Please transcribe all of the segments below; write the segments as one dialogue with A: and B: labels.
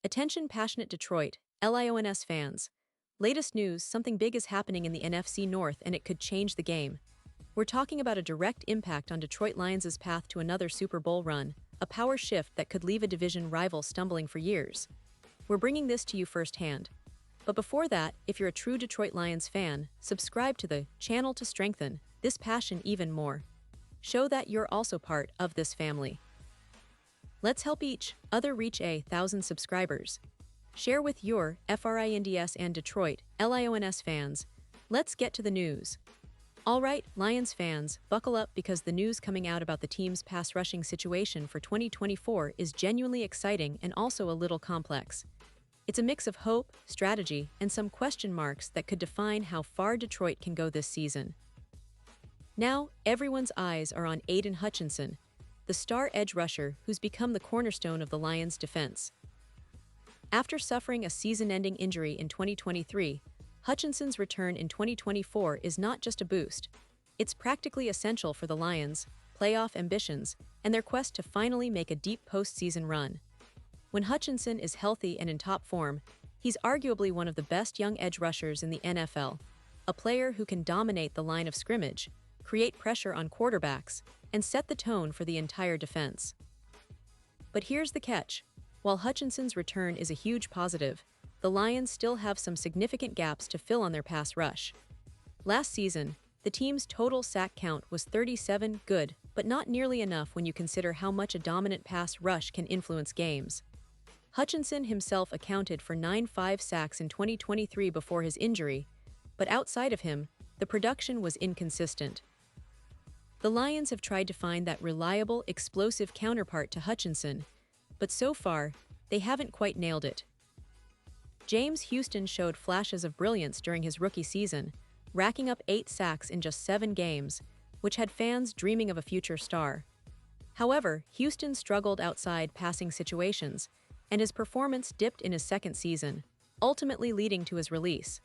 A: Attention passionate Detroit, Lions fans. Latest news, something big is happening in the NFC North and it could change the game. We're talking about a direct impact on Detroit Lions' path to another Super Bowl run, a power shift that could leave a division rival stumbling for years. We're bringing this to you firsthand. But before that, if you're a true Detroit Lions fan, subscribe to the channel to strengthen this passion even more. Show that you're also part of this family. Let's help each other reach 1,000 subscribers. Share with your FRINDS and Detroit Lions fans. Let's get to the news. Alright, Lions fans, buckle up because the news coming out about the team's pass rushing situation for 2024 is genuinely exciting and also a little complex. It's a mix of hope, strategy, and some question marks that could define how far Detroit can go this season. Now, everyone's eyes are on Aiden Hutchinson, the star edge rusher who's become the cornerstone of the Lions' defense. After suffering a season-ending injury in 2023, Hutchinson's return in 2024 is not just a boost. It's practically essential for the Lions' playoff ambitions and their quest to finally make a deep postseason run. When Hutchinson is healthy and in top form, he's arguably one of the best young edge rushers in the NFL, a player who can dominate the line of scrimmage, create pressure on quarterbacks, and set the tone for the entire defense. But here's the catch. While Hutchinson's return is a huge positive, the Lions still have some significant gaps to fill on their pass rush. Last season, the team's total sack count was 37, good, but not nearly enough when you consider how much a dominant pass rush can influence games. Hutchinson himself accounted for 9.5 sacks in 2023 before his injury, but outside of him, the production was inconsistent. The Lions have tried to find that reliable, explosive counterpart to Hutchinson, but so far, they haven't quite nailed it. James Houston showed flashes of brilliance during his rookie season, racking up 8 sacks in just 7 games, which had fans dreaming of a future star. However, Houston struggled outside passing situations, and his performance dipped in his second season, ultimately leading to his release.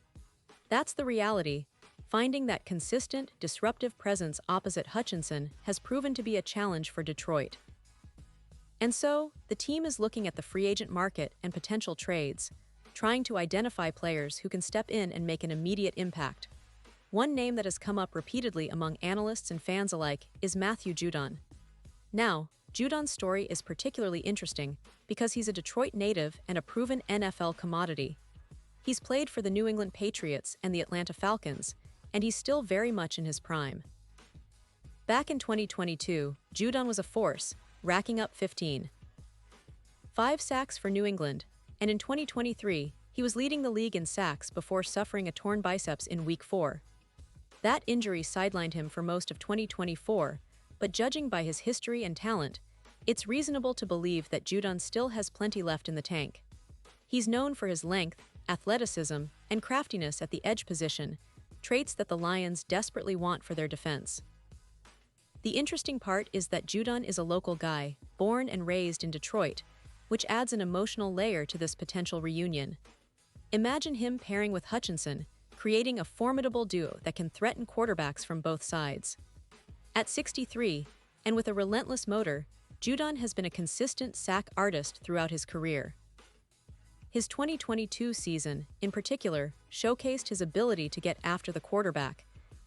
A: That's the reality. Finding that consistent, disruptive presence opposite Hutchinson has proven to be a challenge for Detroit. And so, the team is looking at the free agent market and potential trades, trying to identify players who can step in and make an immediate impact. One name that has come up repeatedly among analysts and fans alike is Matthew Judon. Now, Judon's story is particularly interesting because he's a Detroit native and a proven NFL commodity. He's played for the New England Patriots and the Atlanta Falcons, and he's still very much in his prime. Back in 2022, Judon was a force, racking up 15.5 sacks for New England, and in 2023, he was leading the league in sacks before suffering a torn biceps in Week 4. That injury sidelined him for most of 2024, but judging by his history and talent, it's reasonable to believe that Judon still has plenty left in the tank. He's known for his length, athleticism, and craftiness at the edge position, traits that the Lions desperately want for their defense. The interesting part is that Judon is a local guy, born and raised in Detroit, which adds an emotional layer to this potential reunion. Imagine him pairing with Hutchinson, creating a formidable duo that can threaten quarterbacks from both sides. At 63, and with a relentless motor, Judon has been a consistent sack artist throughout his career. His 2022 season, in particular, showcased his ability to get after the quarterback,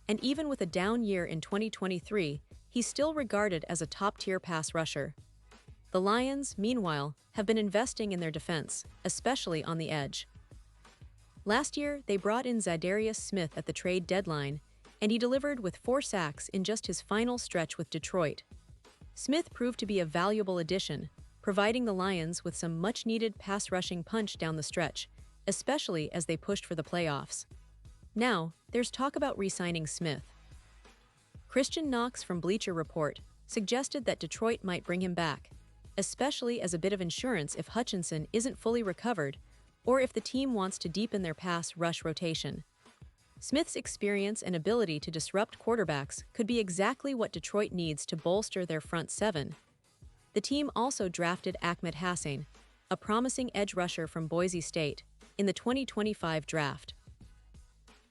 A: and even with a down year in 2023, he's still regarded as a top-tier pass rusher. The Lions, meanwhile, have been investing in their defense, especially on the edge. Last year, they brought in Zadarius Smith at the trade deadline, and he delivered with 4 sacks in just his final stretch with Detroit. Smith proved to be a valuable addition, providing the Lions with some much-needed pass-rushing punch down the stretch, especially as they pushed for the playoffs. Now, there's talk about re-signing Smith. Christian Knox from Bleacher Report suggested that Detroit might bring him back, especially as a bit of insurance if Hutchinson isn't fully recovered or if the team wants to deepen their pass rush rotation. Smith's experience and ability to disrupt quarterbacks could be exactly what Detroit needs to bolster their front seven. The team also drafted Ahmed Hassan, a promising edge rusher from Boise State, in the 2025 draft.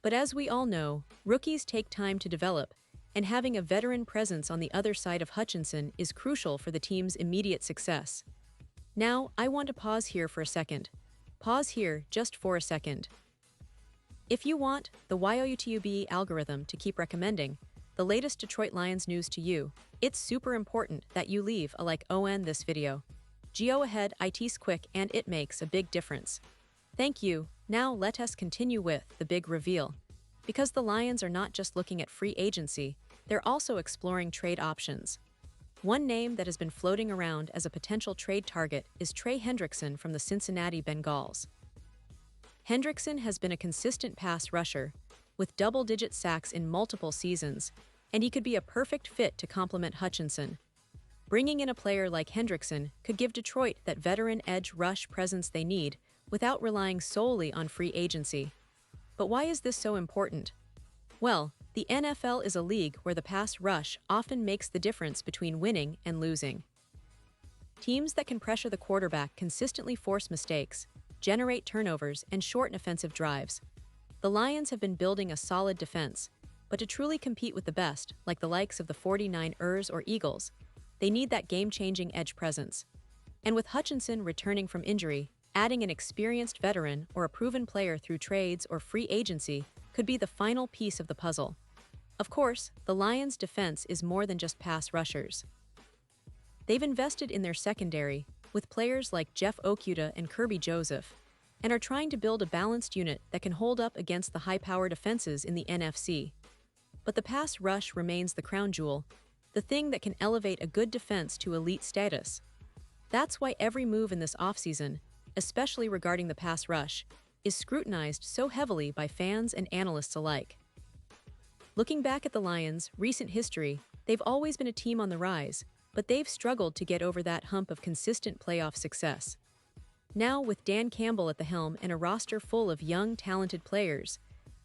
A: But as we all know, rookies take time to develop, and having a veteran presence on the other side of Hutchinson is crucial for the team's immediate success. Now, I want to pause here for a second. Pause here just for a second. If you want the YOUTUBE algorithm to keep recommending the latest Detroit Lions news to you, it's super important that you leave a like on this video. Go ahead, it's quick and it makes a big difference. Thank you. Now let us continue with the big reveal. Because the Lions are not just looking at free agency, they're also exploring trade options. One name that has been floating around as a potential trade target is Trey Hendrickson from the Cincinnati Bengals. Hendrickson has been a consistent pass rusher, with double-digit sacks in multiple seasons, and he could be a perfect fit to complement Hutchinson. Bringing in a player like Hendrickson could give Detroit that veteran edge rush presence they need without relying solely on free agency. But why is this so important? Well, the NFL is a league where the pass rush often makes the difference between winning and losing. Teams that can pressure the quarterback consistently force mistakes, generate turnovers, and shorten offensive drives. The Lions have been building a solid defense, but to truly compete with the best, like the likes of the 49ers or Eagles, they need that game-changing edge presence. And with Hutchinson returning from injury, adding an experienced veteran or a proven player through trades or free agency could be the final piece of the puzzle. Of course, the Lions' defense is more than just pass rushers. They've invested in their secondary, with players like Jeff Okudah and Kirby Joseph, and are trying to build a balanced unit that can hold up against the high-powered offenses in the NFC. But the pass rush remains the crown jewel, the thing that can elevate a good defense to elite status. That's why every move in this offseason, especially regarding the pass rush, is scrutinized so heavily by fans and analysts alike. Looking back at the Lions' recent history, they've always been a team on the rise, but they've struggled to get over that hump of consistent playoff success. Now, with Dan Campbell at the helm and a roster full of young, talented players,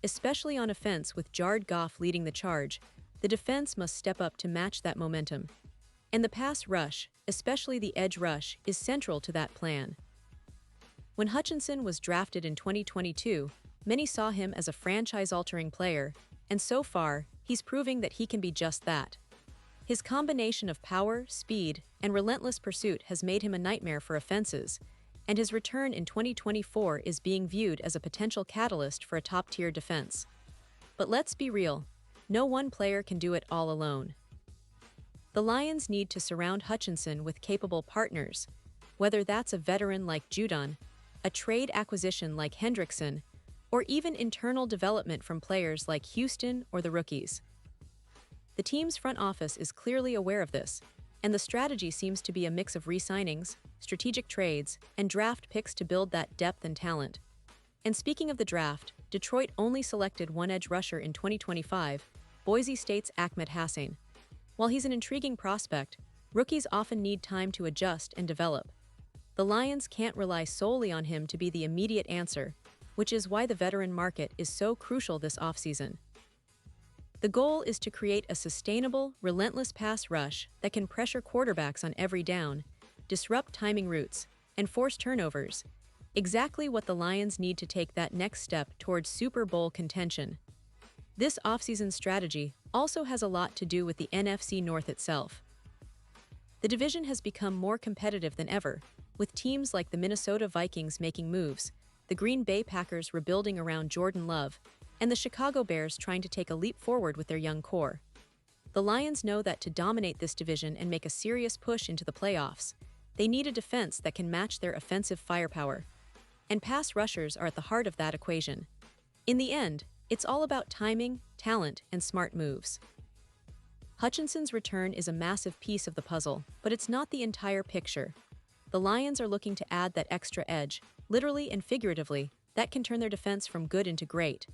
A: especially on offense with Jared Goff leading the charge, the defense must step up to match that momentum. And the pass rush, especially the edge rush, is central to that plan. When Hutchinson was drafted in 2022, many saw him as a franchise-altering player, and so far, he's proving that he can be just that. His combination of power, speed, and relentless pursuit has made him a nightmare for offenses, and his return in 2024 is being viewed as a potential catalyst for a top-tier defense. But let's be real, no one player can do it all alone. The Lions need to surround Hutchinson with capable partners, whether that's a veteran like Judon, a trade acquisition like Hendrickson, or even internal development from players like Houston or the rookies. The team's front office is clearly aware of this, and the strategy seems to be a mix of re-signings, strategic trades, and draft picks to build that depth and talent. And speaking of the draft, Detroit only selected one edge rusher in 2025, Boise State's Ahmed Hassan. While he's an intriguing prospect, rookies often need time to adjust and develop. The Lions can't rely solely on him to be the immediate answer, which is why the veteran market is so crucial this offseason. The goal is to create a sustainable, relentless pass rush that can pressure quarterbacks on every down, disrupt timing routes, and force turnovers, exactly what the Lions need to take that next step towards Super Bowl contention. This offseason strategy also has a lot to do with the NFC North itself. The division has become more competitive than ever, with teams like the Minnesota Vikings making moves, the Green Bay Packers rebuilding around Jordan Love, and the Chicago Bears trying to take a leap forward with their young core. The Lions know that to dominate this division and make a serious push into the playoffs, they need a defense that can match their offensive firepower. And pass rushers are at the heart of that equation. In the end, it's all about timing, talent, and smart moves. Hutchinson's return is a massive piece of the puzzle, but it's not the entire picture. The Lions are looking to add that extra edge, literally and figuratively, that can turn their defense from good into great.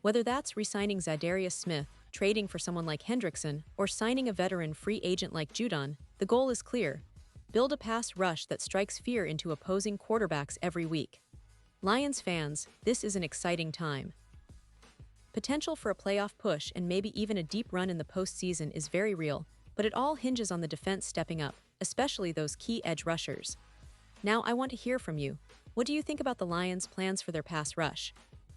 A: Whether that's re-signing Zadarius Smith, trading for someone like Hendrickson, or signing a veteran free agent like Judon, the goal is clear. Build a pass rush that strikes fear into opposing quarterbacks every week. Lions fans, this is an exciting time. Potential for a playoff push and maybe even a deep run in the postseason is very real, but it all hinges on the defense stepping up, especially those key edge rushers. Now I want to hear from you. What do you think about the Lions' plans for their pass rush?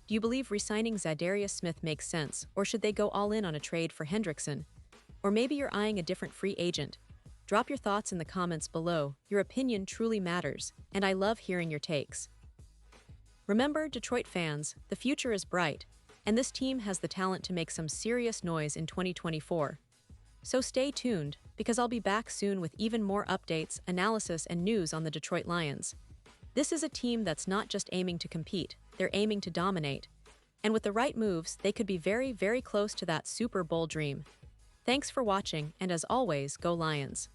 A: Do you believe re-signing Zadarius Smith makes sense, or should they go all in on a trade for Hendrickson? Or maybe you're eyeing a different free agent. Drop your thoughts in the comments below. Your opinion truly matters, and I love hearing your takes. Remember, Detroit fans, the future is bright, and this team has the talent to make some serious noise in 2024. So stay tuned, because I'll be back soon with even more updates, analysis, and news on the Detroit Lions. This is a team that's not just aiming to compete, they're aiming to dominate. And with the right moves, they could be very, very close to that Super Bowl dream. Thanks for watching, and as always, go Lions.